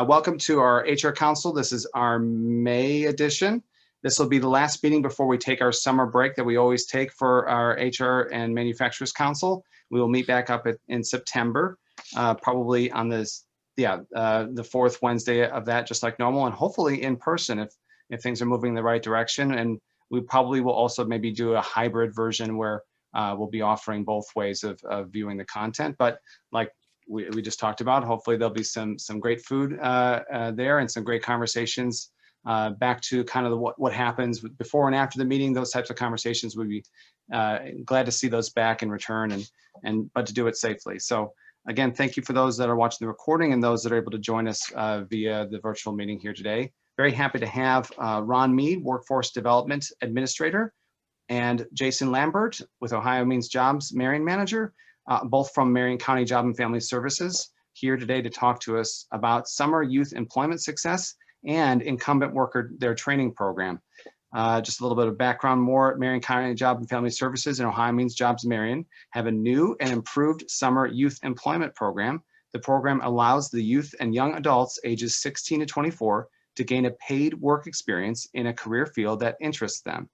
Welcome to our HR Council. This is our May edition. This will be the last meeting before we take our summer break that we always take for our HR and Manufacturers Council. We will meet back up in September, probably on the fourth Wednesday of that, just like normal, and hopefully in person if things are moving in the right direction. And we probably will also maybe do a hybrid version where we'll be offering both ways of viewing the content. But like we just talked about, hopefully there'll be some great food there and some great conversations back to kind of what happens before and after the meeting. Those types of conversations, we'd be glad to see those back in return, but to do it safely. So again, thank you for those that are watching the recording and those that are able to join us via the virtual meeting here today. Very happy to have Ron Meade, Workforce Development Administrator, and Jason Lambert with OhioMeansJobs-Marion Manager, both from Marion County Job and Family Services, here today to talk to us about summer youth employment success and incumbent worker their training program. Just a little bit of background more. Marion County Job and Family Services and OhioMeansJobs-Marion have a new and improved summer youth employment program. The program allows the youth and young adults ages 16 to 24 to gain a paid work experience in a career field that interests them.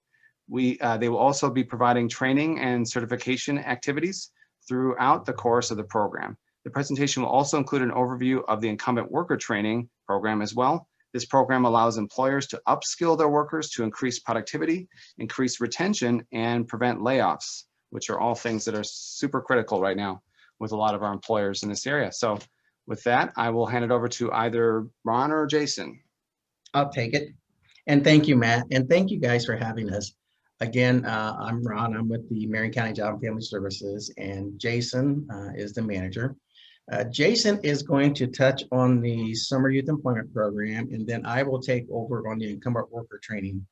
They will also be providing training and certification activities throughout the course of the program. The presentation will also include an overview of the Incumbent Worker Training program as well. This program allows employers to upskill their workers to increase productivity, increase retention, and prevent layoffs, which are all things that are super critical right now with a lot of our employers in this area. So with that, I will hand it over to either Ron or Jason. I'll take it. And thank you, Matt. And thank you guys for having us. Again, I'm Ron. I'm with the Marion County Job and Family Services, and Jason is the manager. Jason is going to touch on the Summer Youth Employment Program, and then I will take over on the Incumbent Worker Training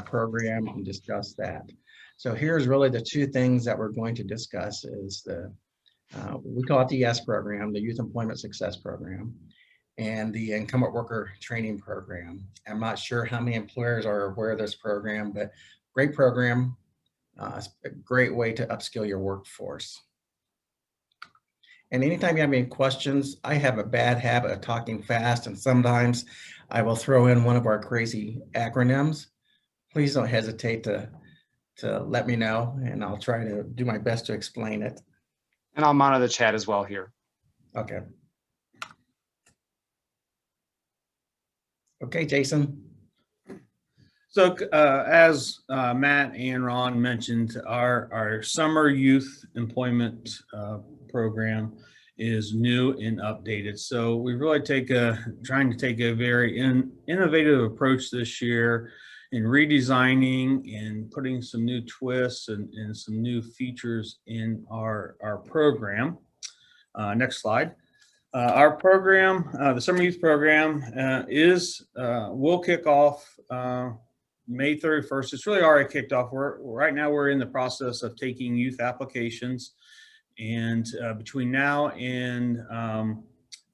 program and discuss that. So here's really the two things that we're going to discuss is we call it the YES program, the Youth Employment Success Program, and the Incumbent Worker Training Program. I'm not sure how many employers are aware of this program, but great program. It's a great way to upskill your workforce. And anytime you have any questions, I have a bad habit of talking fast, and sometimes I will throw in one of our crazy acronyms. Please don't hesitate to let me know, and I'll try to do my best to explain it. And I'll monitor the chat as well here. Okay. Okay, Jason. So as Matt and Ron mentioned, our summer youth employment program is new and updated. So we really trying to take a very innovative approach this year in redesigning and putting some new twists and some new features in our program. Next slide. Our program, the Summer Youth Program, will kick off May 31st. It's really already kicked off. Right now we're in the process of taking youth applications, and between now and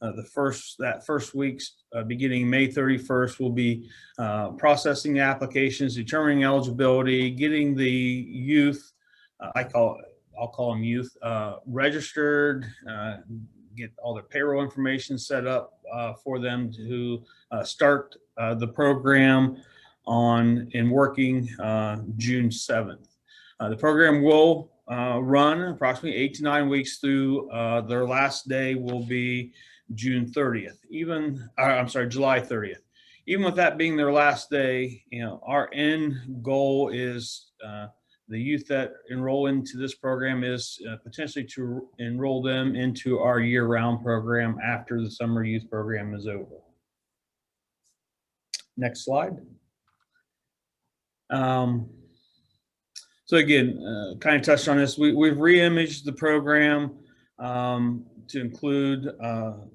that first week's beginning May 31st, we'll be processing the applications, determining eligibility, getting the youth, I'll call them youth, registered, get all their payroll information set up for them to start the program and working June 7th. The program will run approximately 8 to 9 weeks through their last day will be June 30th, July 30th. Even with that being their last day, our end goal is the youth that enroll into this program is potentially to enroll them into our year-round program after the summer youth program is over. Next slide. So again, kind of touched on this. We've re-imaged the program to include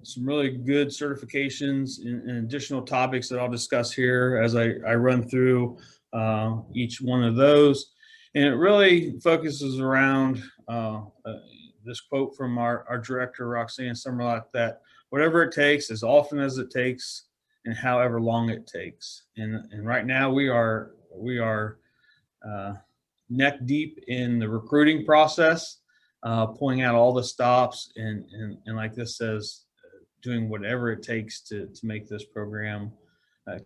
some really good certifications and additional topics that I'll discuss here as I run through each one of those. And it really focuses around this quote from our director, Roxanne Summerlot, that whatever it takes, as often as it takes, and however long it takes. And right now we are neck deep in the recruiting process, pulling out all the stops, and like this says, doing whatever it takes to make this program,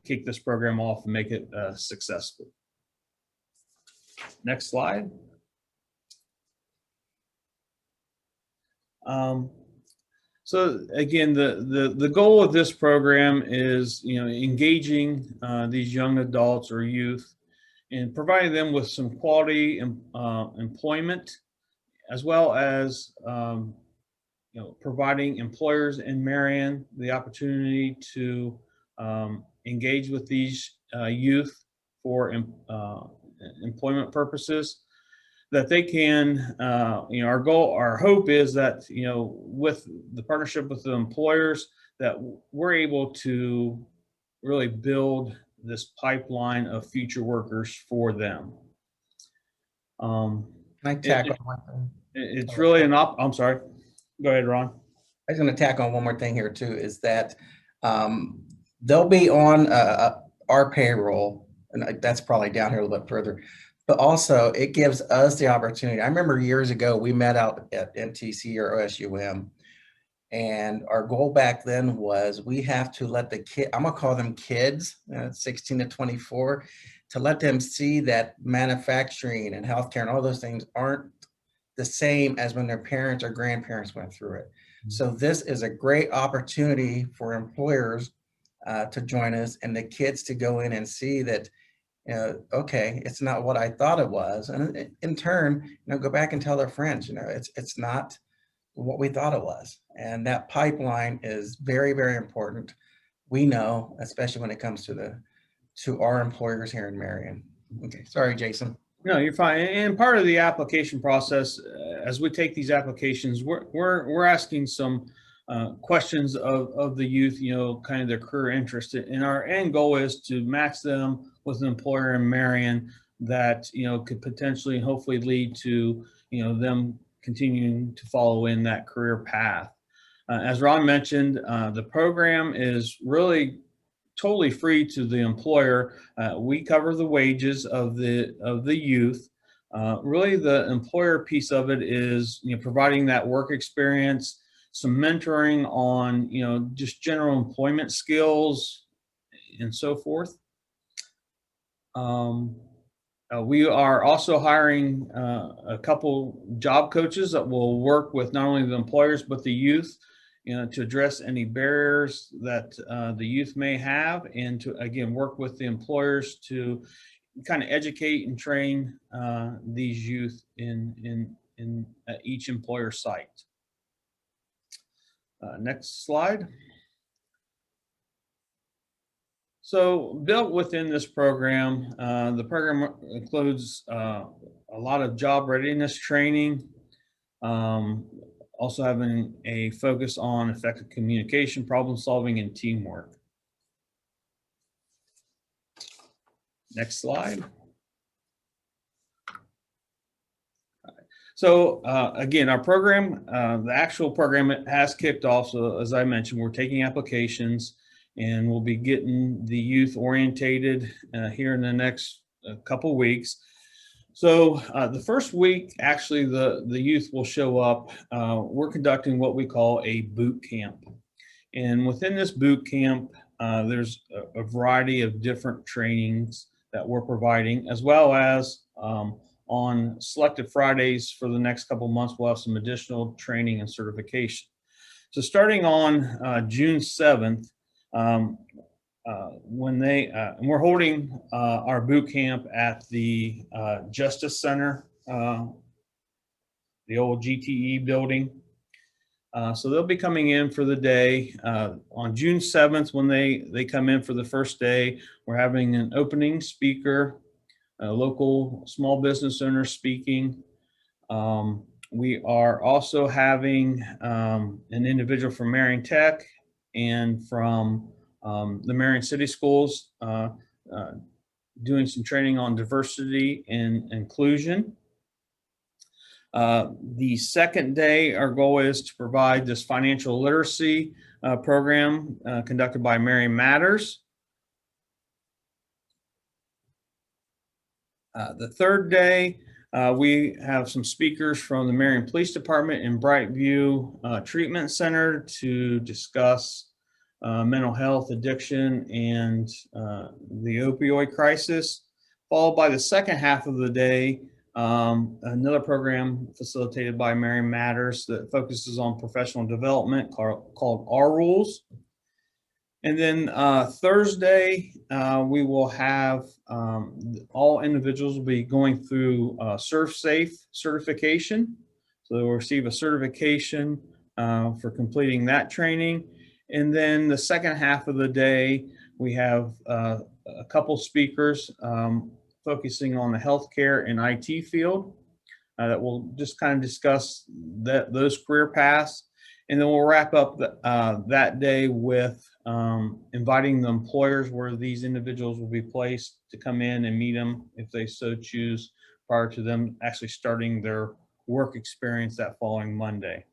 kick this program off and make it successful. Next slide. So again, the goal of this program is, engaging these young adults or youth and providing them with some quality employment, as well as providing employers in Marion the opportunity to engage with these youth for employment purposes, that they can, our hope is that, with the partnership with the employers, that we're able to really build this pipeline of future workers for them. Can I tack on one thing? It's really I'm sorry. Go ahead, Ron. I was going to tack on one more thing here too, is that they'll be on our payroll, and that's probably down here a little bit further, but also it gives us the opportunity. I remember years ago, we met out at NTC or OSUM, and our goal back then was we have to let the kid, I'm gonna call them kids, 16 to 24, to let them see that manufacturing and healthcare and all those things aren't the same as when their parents or grandparents went through it. So this is a great opportunity for employers to join us, and the kids to go in and see that, okay, it's not what I thought it was. And in turn, go back and tell their friends, it's not what we thought it was. And that pipeline is very, very important. We know, especially when it comes to our employers here in Marion. Okay, sorry, Jason. No, you're fine. And part of the application process, as we take these applications, we're asking some questions of the youth, kind of their career interest. And our end goal is to match them with an employer in Marion that, could potentially and hopefully lead to, them continuing to follow in that career path. As Ron mentioned, the program is really totally free to the employer. We cover the wages of the youth. Really, the employer piece of it is, providing that work experience, some mentoring on, just general employment skills and so forth. We are also hiring a couple job coaches that will work with not only the employers but the youth, to address any barriers that the youth may have, and to, again, work with the employers to kind of educate and train these youth in each employer site. Next slide. So built within this program, the program includes a lot of job readiness training, also having a focus on effective communication, problem solving, and teamwork. Next slide. So again, our program, the actual program has kicked off. So as I mentioned, we're taking applications, and we'll be getting the youth orientated here in the next couple weeks. So the first week, actually, the youth will show up. We're conducting what we call a boot camp. And within this boot camp, there's a variety of different trainings that we're providing, as well as on selected Fridays for the next couple months, we'll have some additional training and certification. So starting on June 7th, we're holding our boot camp at the Justice Center, the old GTE building. So they'll be coming in for the day. On June 7th, when they come in for the first day, we're having an opening speaker, a local small business owner speaking. We are also having an individual from Marion Tech and from the Marion City Schools doing some training on diversity and inclusion. The second day, our goal is to provide this financial literacy program conducted by Marion Matters. The third day, We have some speakers from the Marion Police Department and Brightview Treatment Center to discuss mental health, addiction, and the opioid crisis, followed by the second half of the day, another program facilitated by Marion Matters that focuses on professional development called Our Rules. And then Thursday, we will have all individuals will be going through ServSafe certification. So they will receive a certification for completing that training. And then the second half of the day, we have a couple speakers focusing on the healthcare and IT field that will just kind of discuss those career paths. And then we'll wrap up that day with inviting the employers where these individuals will be placed to come in and meet them if they so choose prior to them actually starting their work experience that following Monday.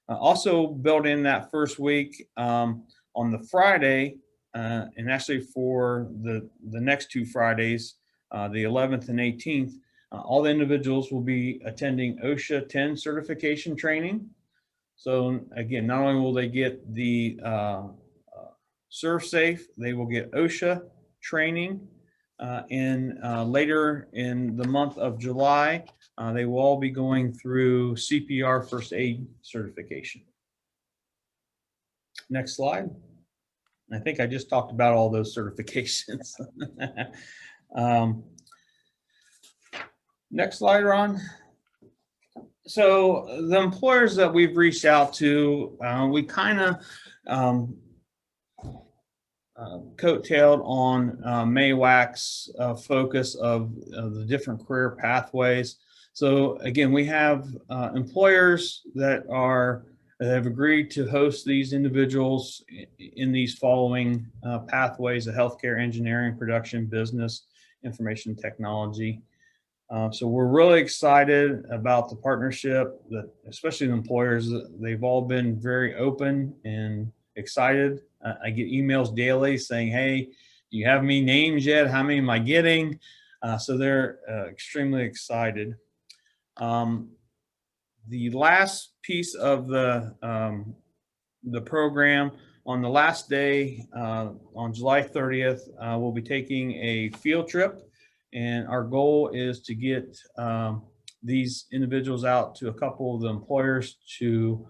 Also built in that first week on the Friday, and actually for the next 2 Fridays, the 11th and 18th, all the individuals will be attending OSHA 10 certification training. So again, not only will they get the ServSafe, they will get OSHA training. And later in the month of July, they will all be going through CPR first aid certification. Next slide. I think I just talked about all those certifications. Next slide, Ron. So the employers that we've reached out to, we kind of coattailed on MAWAC's focus of the different career pathways. So again, we have employers that have agreed to host these individuals in these following pathways: of healthcare, engineering, production, business, information technology. So we're really excited about the partnership, that especially the employers. They've all been very open and excited. I get emails daily saying, hey, do you have me names yet? How many am I getting? So they're extremely excited. The last piece of the program, on the last day, on July 30th, we'll be taking a field trip. And our goal is to get these individuals out to a couple of the employers to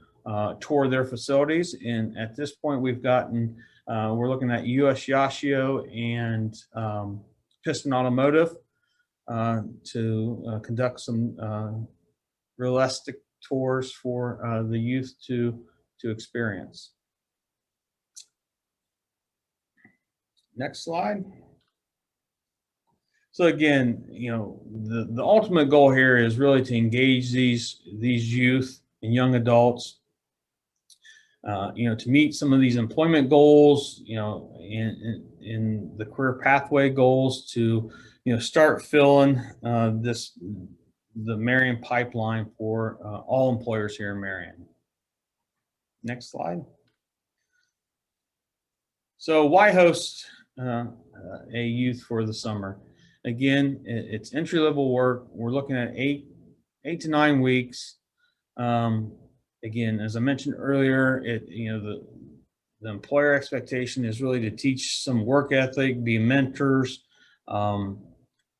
tour their facilities. And at this point, we've gotten, we're looking at US Yashio and Piston Automotive to conduct some realistic tours for the youth to experience. Next slide. So again, you know, the ultimate goal here is really to engage these youth and young adults, you know, to meet some of these employment goals, you know, in the career pathway goals, to, you know, start filling the Marion Pipeline for all employers here in Marion. Next slide. So why host a youth for the summer? Again, it's entry-level work. We're looking at 8 to 9 weeks. Again, as I mentioned earlier, you know, the employer expectation is really to teach some work ethic, be mentors, and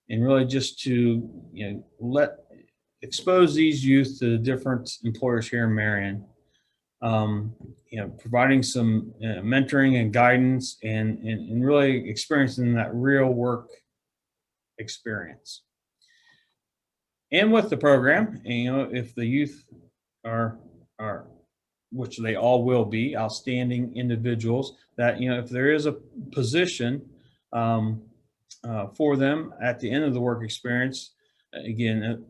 really just to, you know, expose these youth to the different employers here in Marion. You know, providing some mentoring and guidance, and really experiencing that real work experience. And with the program, you know, if the youth are, which they all will be, outstanding individuals, that, you know, if there is a position for them at the end of the work experience, again,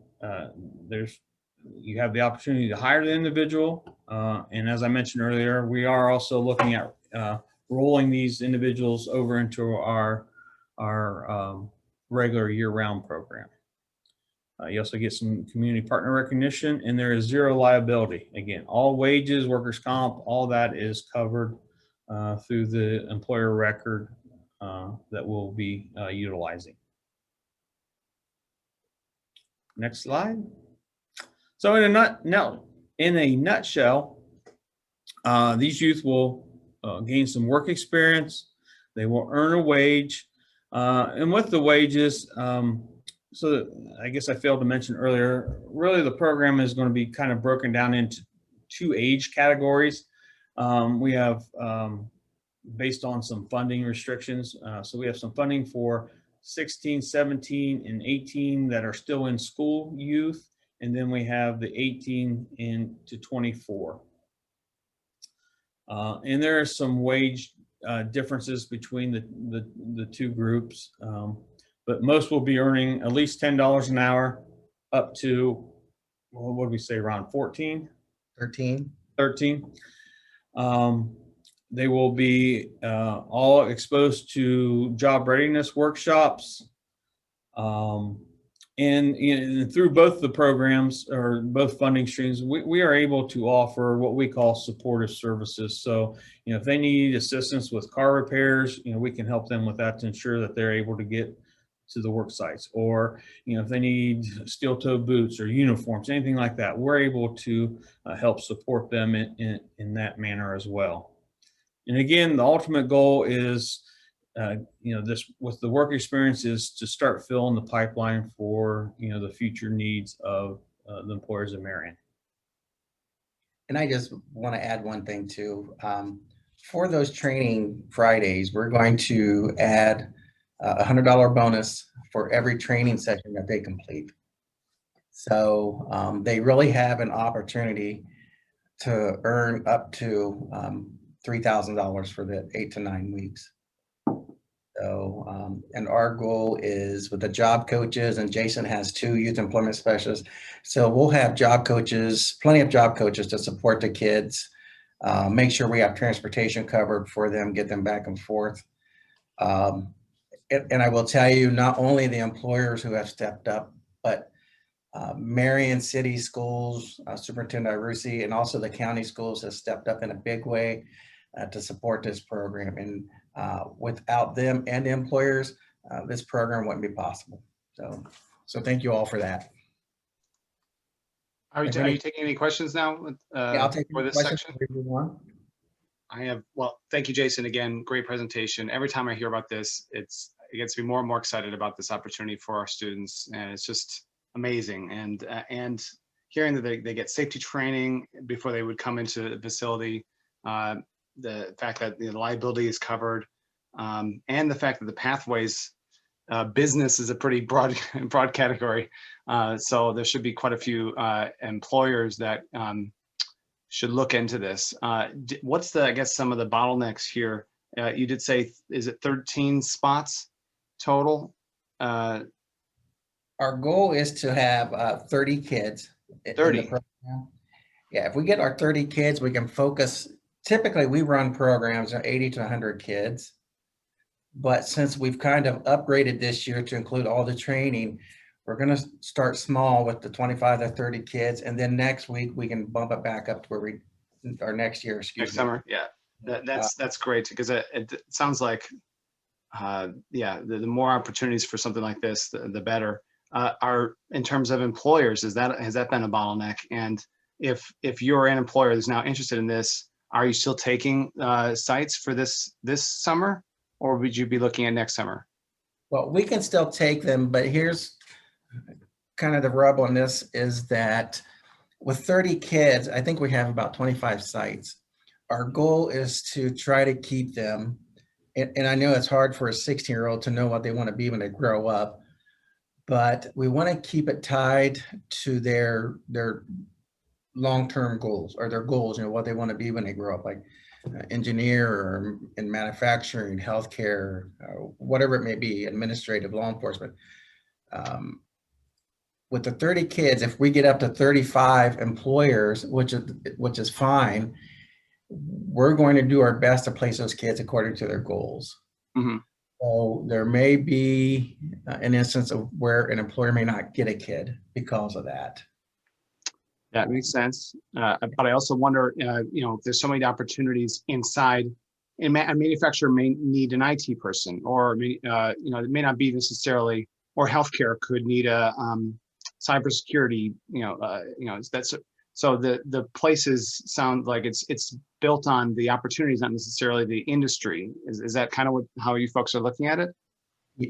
you have the opportunity to hire the individual. And as I mentioned earlier, we are also looking at rolling these individuals over into our regular year-round program. You also get some community partner recognition, and there is zero liability. Again, all wages, workers' comp, all that is covered through the employer record that we'll be utilizing. Next slide. So in a nutshell, these youth will gain some work experience. They will earn a wage, and with the wages, so I guess I failed to mention earlier, really the program is going to be kind of broken down into 2 age categories. We have, based on some funding restrictions, so we have some funding for 16, 17, and 18 that are still in school youth, and then we have the 18 to 24. And there are some wage differences between the 2 groups, but most will be earning at least $10 an hour up to, well, what did we say, around 14? 13. 13. They will be all exposed to job readiness workshops. And through both the programs or both funding streams, we are able to offer what we call supportive services. So, if they need assistance with car repairs, we can help them with that to ensure that they're able to get to the work sites. Or, if they need steel-toed boots or uniforms, anything like that, we're able to help support them in that manner as well. And again, the ultimate goal is, this with the work experience is to start filling the pipeline for, the future needs of the employers of Marion. And I just want to add one thing too. For those training Fridays, we're going to add a $100 bonus for every training session that they complete. So they really have an opportunity to earn up to $3,000 for the 8 to 9 weeks. So, and our goal is with the job coaches, and Jason has 2 youth employment specialists. So we'll have job coaches, plenty of job coaches to support the kids, make sure we have transportation covered for them, get them back and forth. And I will tell you, not only the employers who have stepped up, but Marion City Schools, Superintendent Irusi, and also the county schools have stepped up in a big way to support this program. And without them and the employers, this program wouldn't be possible. So thank you all for that. Are you taking any questions now Yeah, I'll take for this questions section? if you want. I have, well, thank you, Jason. Again, great presentation. Every time I hear about this, it gets me more and more excited about this opportunity for our students. And it's just amazing. And hearing that they get safety training before they would come into the facility, the fact that the liability is covered, and the fact that the pathways business is a pretty broad category. So there should be quite a few employers that should look into this. What's I guess some of the bottlenecks here? You did say, is it 13 spots total? Our goal is to have 30 kids. 30. In the program. Yeah, if we get our 30 kids, we can focus. Typically, we run programs of 80 to 100 kids. But since we've kind of upgraded this year to include all the training, we're going to start small with the 25 to 30 kids. And then next week, we can bump it back up to where or next year, Next summer. Yeah, that's great, because it sounds like, yeah, the more opportunities for something like this, the better. Are in terms of employers, has that been a bottleneck? And if you're an employer that's now interested in this, are you still taking sites for this summer, or would you be looking at next summer? Well, we can still take them, but here's kind of the rub on this is that with 30 kids, I think we have about 25 sites. Our goal is to try to keep them, and I know it's hard for a 16-year-old to know what they want to be when they grow up, but we want to keep it tied to their long-term goals, or their goals, what they want to be when they grow up, like engineer or in manufacturing, healthcare, whatever it may be, administrative, law enforcement. With the 30 kids, if we get up to 35 employers, which is fine, we're going to do our best to place those kids according to their goals. Mm-hmm. So there may be an instance of where an employer may not get a kid because of that. That makes sense. But I also wonder, there's so many opportunities inside. A manufacturer may need an IT person, or it may not be necessarily, or healthcare could need a cybersecurity, that's, so the places sound like it's built on the opportunities, not necessarily the industry. Is that kind of how you folks are looking at it?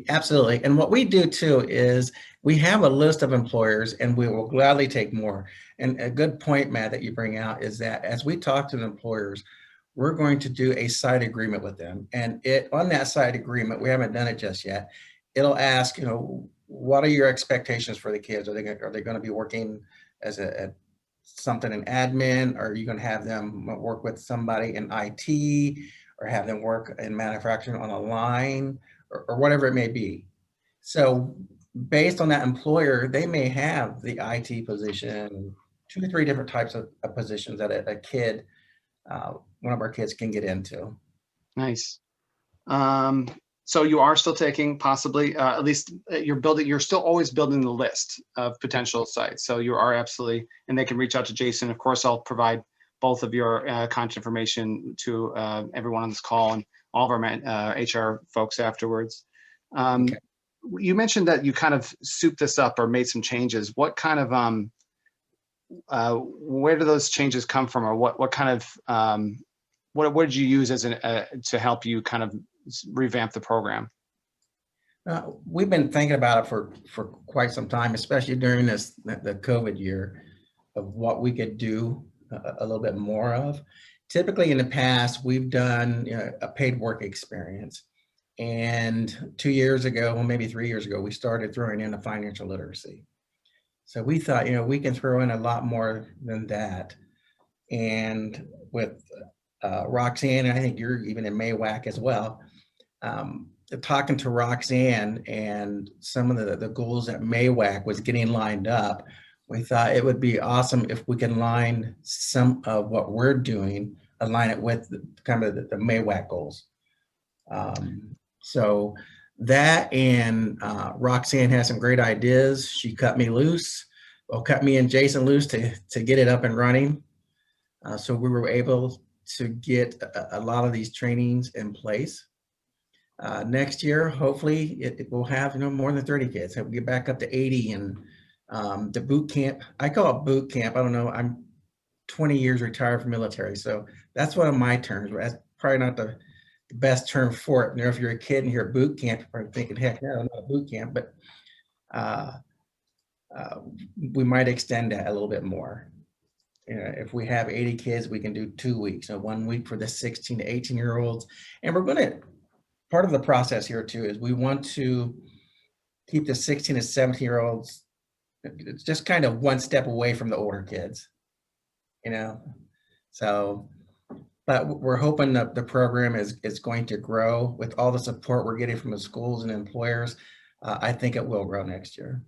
Absolutely. And what we do too is we have a list of employers and we will gladly take more. And a good point, Matt, that you bring out is that as we talk to the employers, we're going to do a side agreement with them. And on that side agreement, we haven't done it just yet. It'll ask, what are your expectations for the kids? Are they going to be working as something in admin? Or are you going to have them work with somebody in IT or have them work in manufacturing on a line? Or whatever it may be. So based on that employer, they may have the IT position, 2 or 3 different types of positions that a kid, one of our kids can get into. Nice. So you are still taking possibly, at least you're still always building the list of potential sites. So you are absolutely, and they can reach out to Jason. Of course, I'll provide both of your contact information to everyone on this call and all of our HR folks afterwards. Okay. You mentioned that you kind of souped this up or made some changes. What kind of, where do those changes come from, or what kind of, what did you use as to help you kind of revamp the program? We've been thinking about it for quite some time, especially during the COVID year, of what we could do a little bit more of. Typically in the past, we've done a paid work experience. And 2 years ago, well, maybe 3 years ago, we started throwing in a financial literacy. So we thought, we can throw in a lot more than that. And with Roxanne, and I think you're even in MAWAC as well, talking to Roxanne and some of the goals that MAWAC was getting lined up, we thought it would be awesome if we can line some of what we're doing, align it with kind of the MAWAC goals. So that, and Roxanne has some great ideas. She cut me loose, well, cut me and Jason loose to get it up and running. So we were able to get a lot of these trainings in place. Next year, hopefully it will have more than 30 kids. So we get back up to 80, and the boot camp, I call it boot camp. I don't know, I'm 20 years retired from military, so that's one of my terms. That's probably not the best term for it. If you're a kid and you're at boot camp, you're probably thinking, heck no, not a boot camp, but we might extend that a little bit more. If we have 80 kids, we can do 2 weeks, so 1 week for the 16 to 18-year-olds. And we're going to, part of the process here too, is we want to keep the 16 to 17-year-olds, it's just kind of one step away from the older kids, so, but we're hoping that the program is going to grow with all the support we're getting from the schools and employers. I think it will grow next year.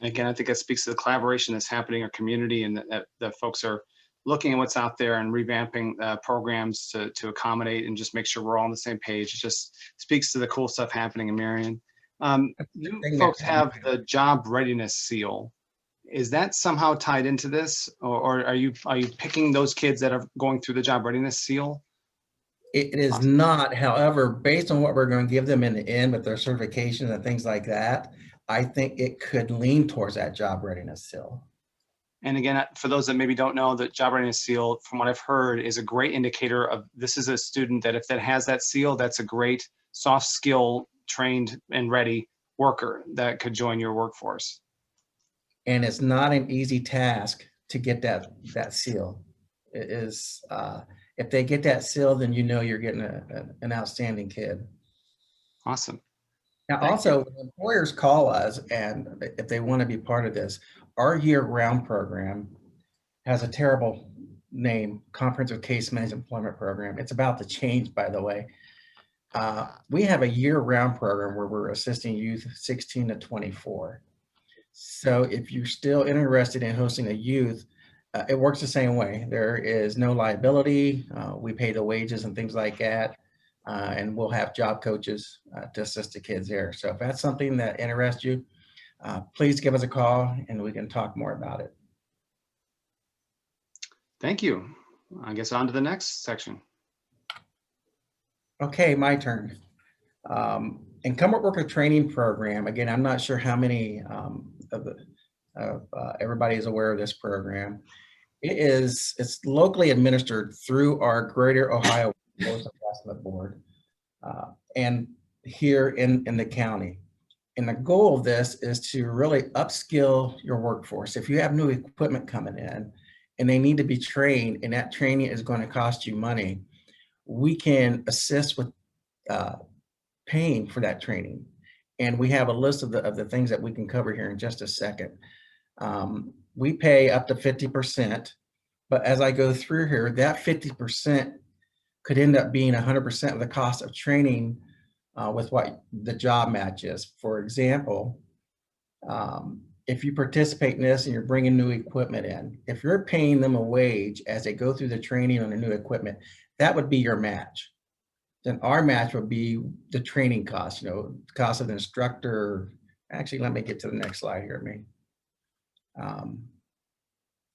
Again, I think that speaks to the collaboration that's happening in our community, and that folks are looking at what's out there and revamping programs to accommodate and just make sure we're all on the same page. It just speaks to the cool stuff happening in Marion. You folks have the job readiness seal. Is that somehow tied into this, or are you picking those kids that are going through the job readiness seal? It is not. However, based on what we're going to give them in the end with their certifications and things like that, I think it could lean towards that job readiness seal. And again, for those that maybe don't know, the job readiness seal, from what I've heard, is a great indicator of this is a student that if that has that seal, that's a great soft skill trained and ready worker that could join your workforce. And it's not an easy task to get that seal. It is, if they get that seal, then you're getting an outstanding kid. Awesome. Now, also, when employers call us and if they want to be part of this, our year-round program has a terrible name, Comprehensive Case Management Employment Program. It's about to change, by the way. We have a year-round program where we're assisting youth 16 to 24. So if you're still interested in hosting a youth, it works the same way. There is no liability. We pay the wages and things like that. And we'll have job coaches to assist the kids there. So if that's something that interests you, please give us a call and we can talk more about it. Thank you. I guess on to the next section. Okay, my turn. Incumbent Worker Training Program. Again, I'm not sure how many of Everybody is aware of this program. It's locally administered through our Greater Ohio Workforce Investment Board and here in the county. And the goal of this is to really upskill your workforce. If you have new equipment coming in and they need to be trained, and that training is going to cost you money, we can assist with paying for that training. And we have a list of the things that we can cover here in just a second. We pay up to 50%, but as I go through here, that 50% could end up being 100% of the cost of training with what the job match is. For example, if you participate in this and you're bringing new equipment in, if you're paying them a wage as they go through the training on the new equipment, that would be your match. Then our match would be the training cost, cost of the instructor. Actually, let me get to the next slide here.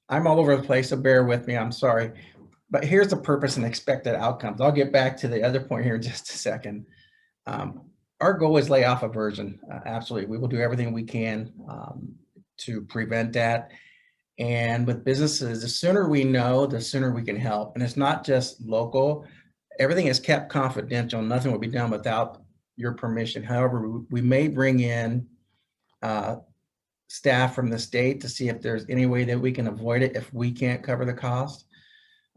I'm all over the place, so bear with me, I'm sorry. But here's the purpose and expected outcomes. I'll get back to the other point here in just a second. Our goal is layoff aversion. Absolutely, we will do everything we can to prevent that. And with businesses, the sooner we know, the sooner we can help. And it's not just local. Everything is kept confidential. Nothing will be done without your permission. However, we may bring in staff from the state to see if there's any way that we can avoid it if we can't cover the cost.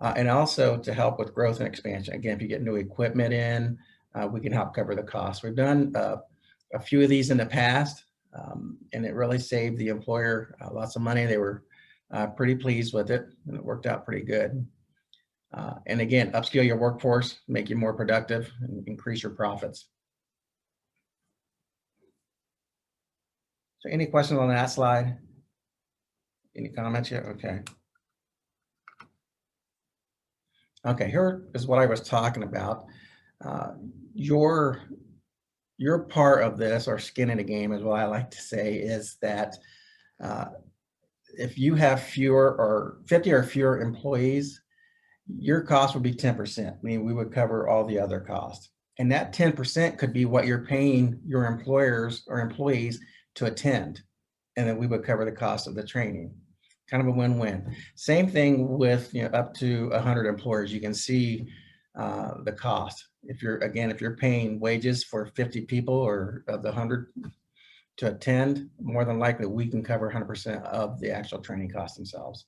And also to help with growth and expansion. Again, if you get new equipment in, we can help cover the cost. We've done a few of these in the past, and it really saved the employer lots of money. They were pretty pleased with it, and it worked out pretty good. And again, upskill your workforce, make you more productive, and increase your profits. So any questions on that slide? Any comments yet? Okay. Okay, here is what I was talking about. Your part of this, or skin in the game is what I like to say, is that if you have fewer or 50 or fewer employees, your cost would be 10%. I mean, we would cover all the other costs. And that 10% could be what you're paying your employers or employees to attend. And then we would cover the cost of the training. Kind of a win-win. Same thing with up to 100 employers. You can see the cost. If you're paying wages for 50 people or of the 100 to attend, more than likely we can cover 100% of the actual training costs themselves.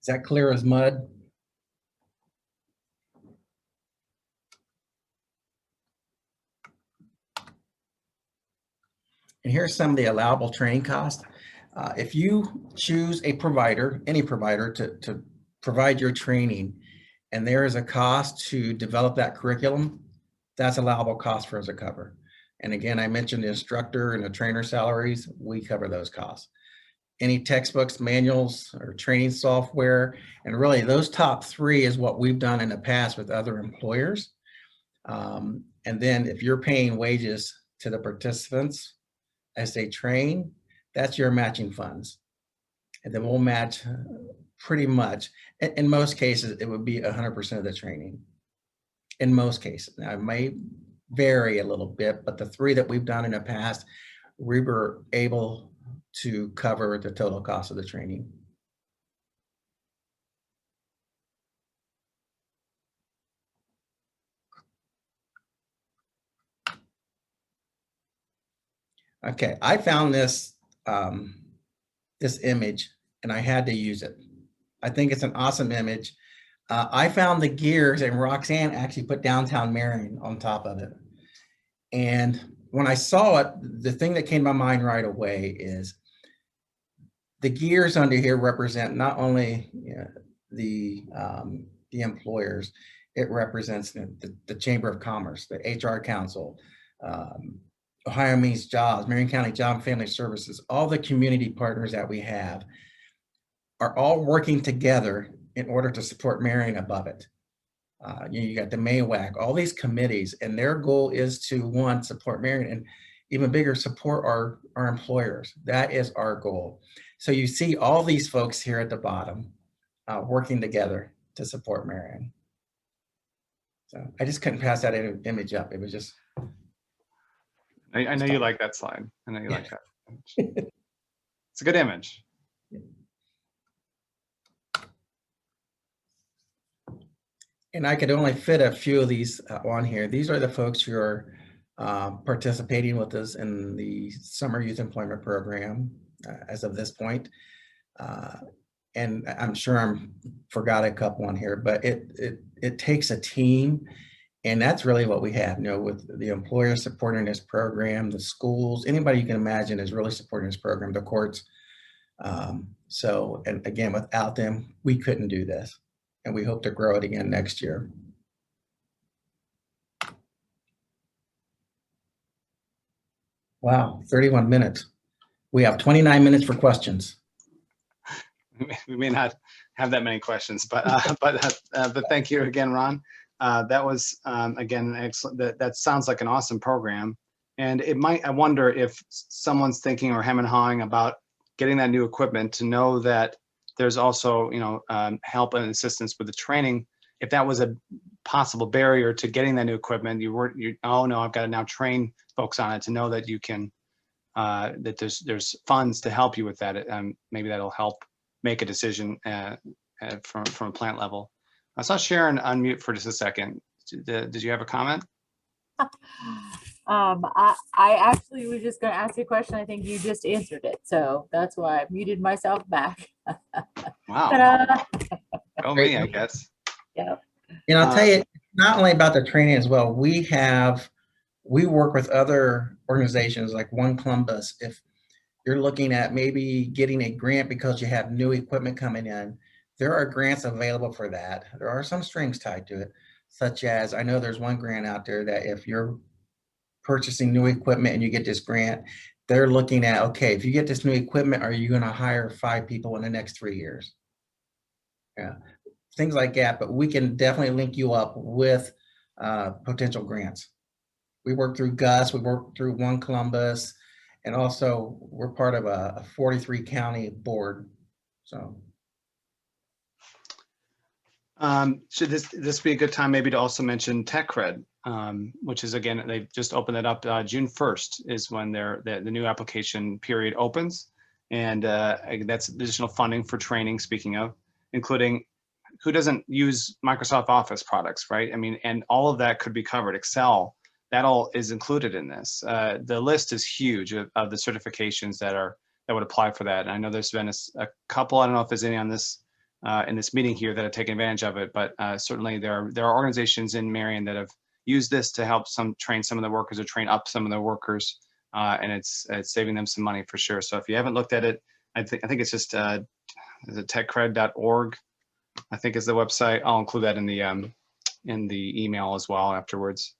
Is that clear as mud? And here's some of the allowable training costs. If you choose a provider, any provider, to provide your training, and there is a cost to develop that curriculum, that's allowable cost for us to cover. And again, I mentioned the instructor and the trainer salaries, we cover those costs. Any textbooks, manuals, or training software, and really those top three is what we've done in the past with other employers. And then if you're paying wages to the participants as they train, that's your matching funds. And then we'll match pretty much, in most cases, it would be 100% of the training. In most cases. Now, it may vary a little bit, but the three that we've done in the past, we were able to cover the total cost of the training. Okay, I found this this image and I had to use it. I think it's an awesome image. I found the gears, and Roxanne actually put downtown Marion on top of it. And when I saw it, the thing that came to my mind right away is the gears under here represent not only the employers, it represents the Chamber of Commerce, the HR Council, OhioMeansJobs, Marion County Job and Family Services, all the community partners that we have are all working together in order to support Marion above it. You got the MAWAC, all these committees, and their goal is to, one, support Marion, and even bigger, support our employers. That is our goal. So you see all these folks here at the bottom working together to support Marion. So I just couldn't pass that image up. It was just I know you like that slide. I know you like that image. It's a good image. And I could only fit a few of these on here. These are the folks who are participating with us in the Summer Youth Employment Program as of this point. And I'm sure I forgot a couple on here, but it takes a team. And that's really what we have, with the employer supporting this program, the schools, anybody you can imagine is really supporting this program, the courts. And again, without them, we couldn't do this. And we hope to grow it again next year. Wow, 31 minutes. We have 29 minutes for questions. We may not have that many questions, but thank you again, Ron. That was again excellent. That sounds like an awesome program, and I wonder if someone's thinking or hemming and hawing about getting that new equipment, to know that there's also help and assistance with the training. If that was a possible barrier to getting that new equipment, oh no, I've got to now train folks on it, to know that you can that there's funds to help you with that. Maybe that'll help make a decision from a plant level. I saw Sharon unmute for just a second. Did you have a comment? I actually was just going to ask you a question. I think you just answered it, so that's why I muted myself back. Wow. Oh me, I guess. Yeah. And I'll tell you, not only about the training as well. We work with other organizations like One Columbus. If you're looking at maybe getting a grant because you have new equipment coming in, there are grants available for that. There are some strings tied to it, such as, I know there's one grant out there that if you're purchasing new equipment and you get this grant, they're looking at, okay, if you get this new equipment, are you going to hire 5 people in the next 3 years? Yeah, things like that. But we can definitely link you up with potential grants. We work through Gus, we work through One Columbus, and also we're part of a 43 county board. So. Should this be a good time maybe to also mention TechCred, which is, again, they just opened it up. June 1st is when the new application period opens, and that's additional funding for training, speaking of, including who doesn't use Microsoft Office products, right? I mean, and all of that could be covered. Excel, that all is included in this. The list is huge of the certifications that would apply for that. And I know there's been a couple, I don't know if there's any on this in this meeting here that have taken advantage of it, but certainly there are organizations in Marion that have used this to help train some of the workers or train up some of the workers, and it's saving them some money for sure. So if you haven't looked at it, I think it's just is it techcred.org, I think is the website. I'll include that in the email as well afterwards.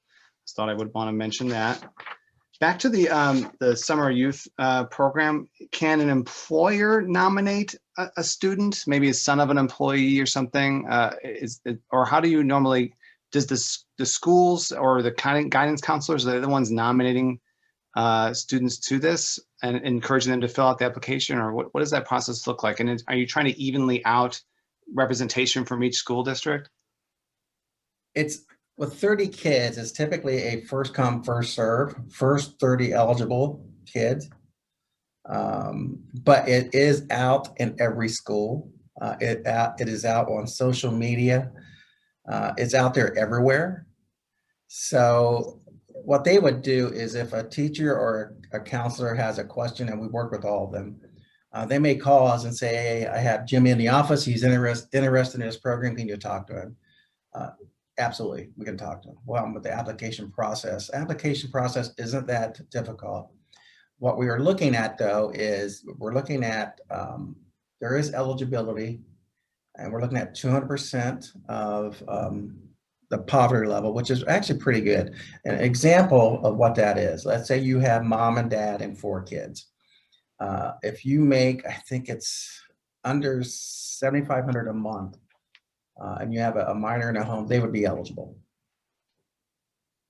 Just thought I would want to mention that. Back to the summer youth program. Can an employer nominate a student, maybe a son of an employee or something? Or how do you normally, does the schools or the guidance counselors, are they the ones nominating students to this and encouraging them to fill out the application? Or what does that process look like? And are you trying to evenly out representation from each school district? It's, with 30 kids, it's typically a first come, first serve, first 30 eligible kids. But it is out in every school. It is out on social media. It's out there everywhere. So what they would do is, if a teacher or a counselor has a question, and we work with all of them, they may call us and say, hey, I have Jimmy in the office. He's interested in this program. Can you talk to him? Absolutely, we can talk to them. Well, with the application process isn't that difficult. What we are looking at, though, is we're looking at there is eligibility, and we're looking at 200% of the poverty level, which is actually pretty good. An example of what that is: let's say you have mom and dad and 4 kids. If you make, I think it's under $7,500 a month, and you have a minor in a home, they would be eligible.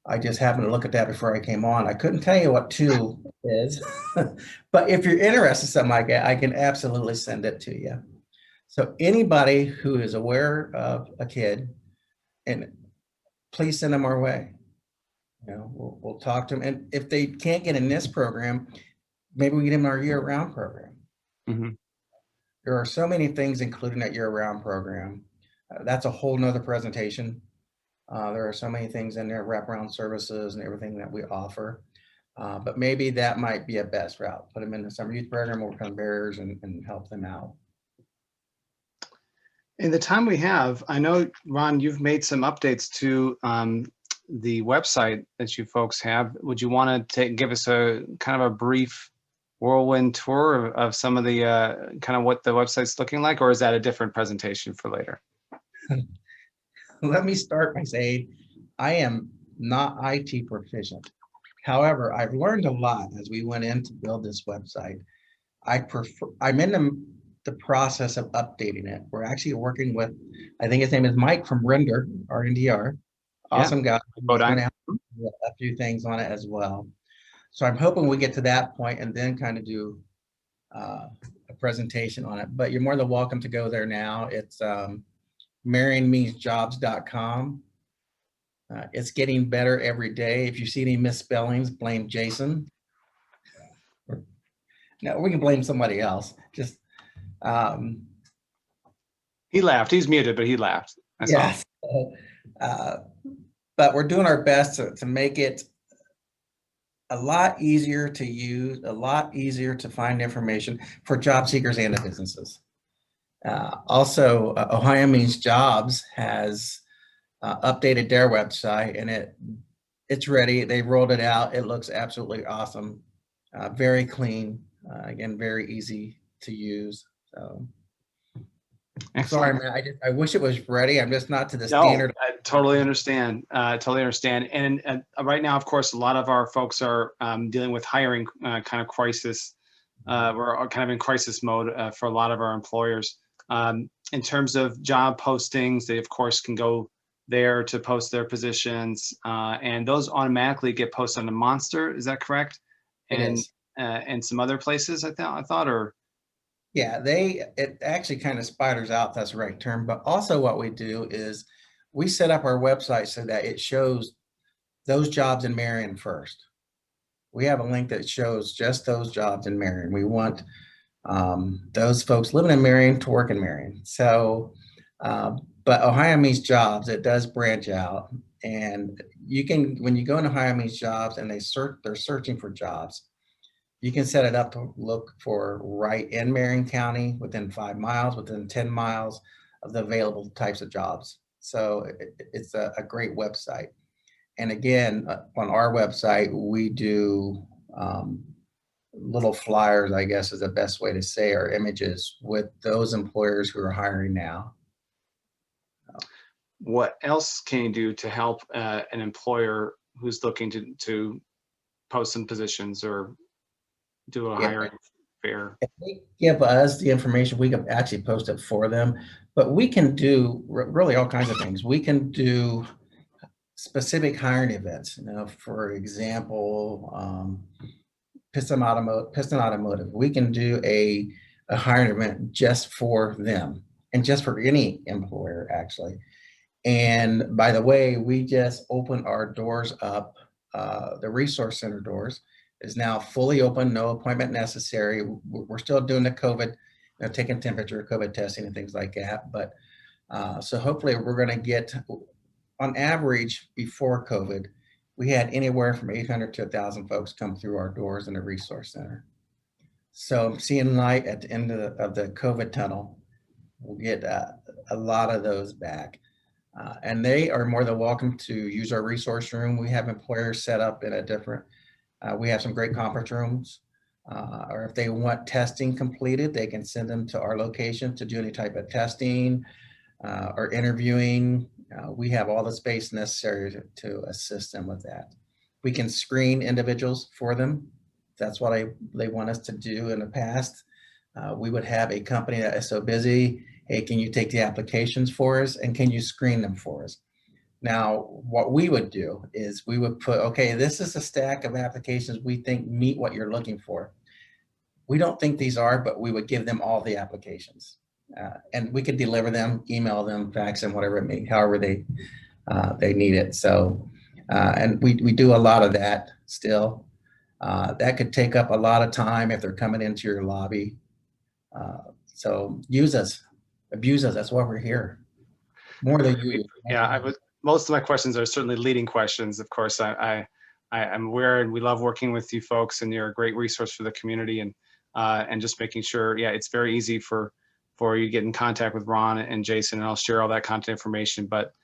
I just happened to look at that before I came on. I couldn't tell you what 2 is, but if you're interested in something like that, I can absolutely send it to you. So anybody who is aware of a kid, and please send them our way. You know, we'll talk to them. And if they can't get in this program, maybe we get them in our year-round program. Mhm. There are so many things included in that year-round program. That's a whole nother presentation. There are so many things in there, wraparound services and everything that we offer. But maybe that might be a best route. Put them in the summer youth program, work on barriers and help them out. In the time we have, I know, Ron, you've made some updates to the website that you folks have. Would you want to give us a kind of a brief whirlwind tour of some of the kind of what the website's looking like, or is that a different presentation for later? Let me start by saying I am not IT proficient. However, I've learned a lot as we went in to build this website. I'm in the process of updating it. We're actually working with, I think his name is Mike from Render, RNDR. Awesome guy. He's going to have a few things on it as well. So I'm hoping we get to that point and then kind of do a presentation on it. But you're more than welcome to go there now. It's MarionMeansJobs.com. It's getting better every day. If you see any misspellings, blame Jason. No, we can blame somebody else. Just he laughed. He's muted, but he laughed. Yes. But we're doing our best to make it a lot easier to use, a lot easier to find information for job seekers and the businesses. Also, Ohio Means Jobs has updated their website, and it's ready. They rolled it out. It looks absolutely awesome. Very clean. Again, very easy to use. So, sorry, man. I wish it was ready. I'm just not to the standard. I totally understand. Totally understand. And right now, of course, a lot of our folks are dealing with hiring kind of crisis. We're kind of in crisis mode for a lot of our employers. In terms of job postings, they of course can go there to post their positions, and those automatically get posted on the Monster. Is that correct? And some other places, I thought, or yeah, it actually kind of spiders out. That's the right term. But also, what we do is we set up our website so that it shows those jobs in Marion first. We have a link that shows just those jobs in Marion. We want those folks living in Marion to work in Marion. So, but Ohio Means Jobs, it does branch out, and you can, when you go into Ohio Means Jobs and they're searching for jobs, you can set it up to look for right in Marion County, within 5 miles, within 10 miles of the available types of jobs. So it's a great website. And again, on our website, we do little flyers, I guess is the best way to say, or images with those employers who are hiring now. What else can you do to help an employer who's looking to post some positions or do a hiring fair? If they give us the information, we can actually post it for them, but we can do really all kinds of things. We can do specific hiring events. You know, for example, Piston Automotive. We can do a hiring event just for them and just for any employer, actually. And by the way, we just opened our doors up. The Resource Center doors is now fully open, no appointment necessary. We're still doing the COVID, taking temperature, COVID testing and things like that. But so hopefully we're going to get, on average before COVID, we had anywhere from 800 to 1,000 folks come through our doors in the Resource Center. So seeing light at the end of the COVID tunnel, we'll get a lot of those back. And they are more than welcome to use our resource room. We have employers set up in a different, we have some great conference rooms, or if they want testing completed, they can send them to our location to do any type of testing or interviewing. We have all the space necessary to assist them with that. We can screen individuals for them. That's what they want us to do in the past. We would have a company that is so busy, hey, can you take the applications for us and can you screen them for us? Now, what we would do is we would put, okay, this is a stack of applications we think meet what you're looking for. We don't think these are, but we would give them all the applications. And we could deliver them, email them, fax them, whatever it may, however they need it. So And we do a lot of that still. That could take up a lot of time if they're coming into your lobby. So use us, abuse us. That's why we're here. More than you. Yeah, most of my questions are certainly leading questions. Of course, I'm aware and we love working with you folks, and you're a great resource for the community, and just making sure, yeah, it's very easy for you to get in contact with Ron and Jason, and I'll share all that contact information. But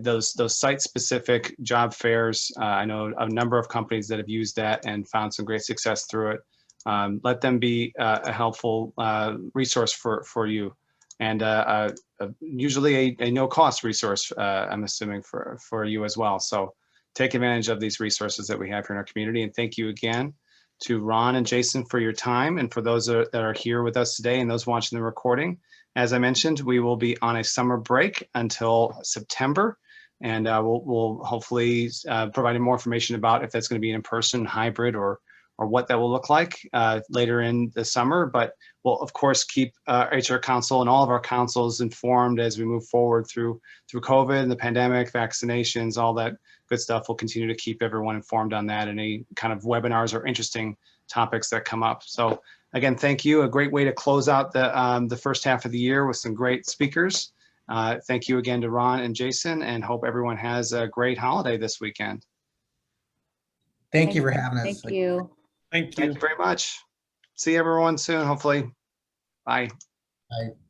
those site-specific job fairs, I know a number of companies that have used that and found some great success through it. Let them be a helpful resource for you, and usually a no-cost resource, I'm assuming, for you as well. So take advantage of these resources that we have here in our community. And thank you again to Ron and Jason for your time, and for those that are here with us today and those watching the recording. As I mentioned, we will be on a summer break until September, and we'll hopefully provide more information about if that's going to be in person, hybrid, or what that will look like later in the summer. But we'll of course keep HR Council and all of our councils informed as we move forward through COVID and the pandemic, vaccinations, all that good stuff. We'll continue to keep everyone informed on that, and any kind of webinars or interesting topics that come up. So again, thank you. A great way to close out the first half of the year with some great speakers. Thank you again to Ron and Jason, and hope everyone has a great holiday this weekend. Thank you for having us. Thank you. Thank you. Thank you very much. See everyone soon, hopefully. Bye. Bye.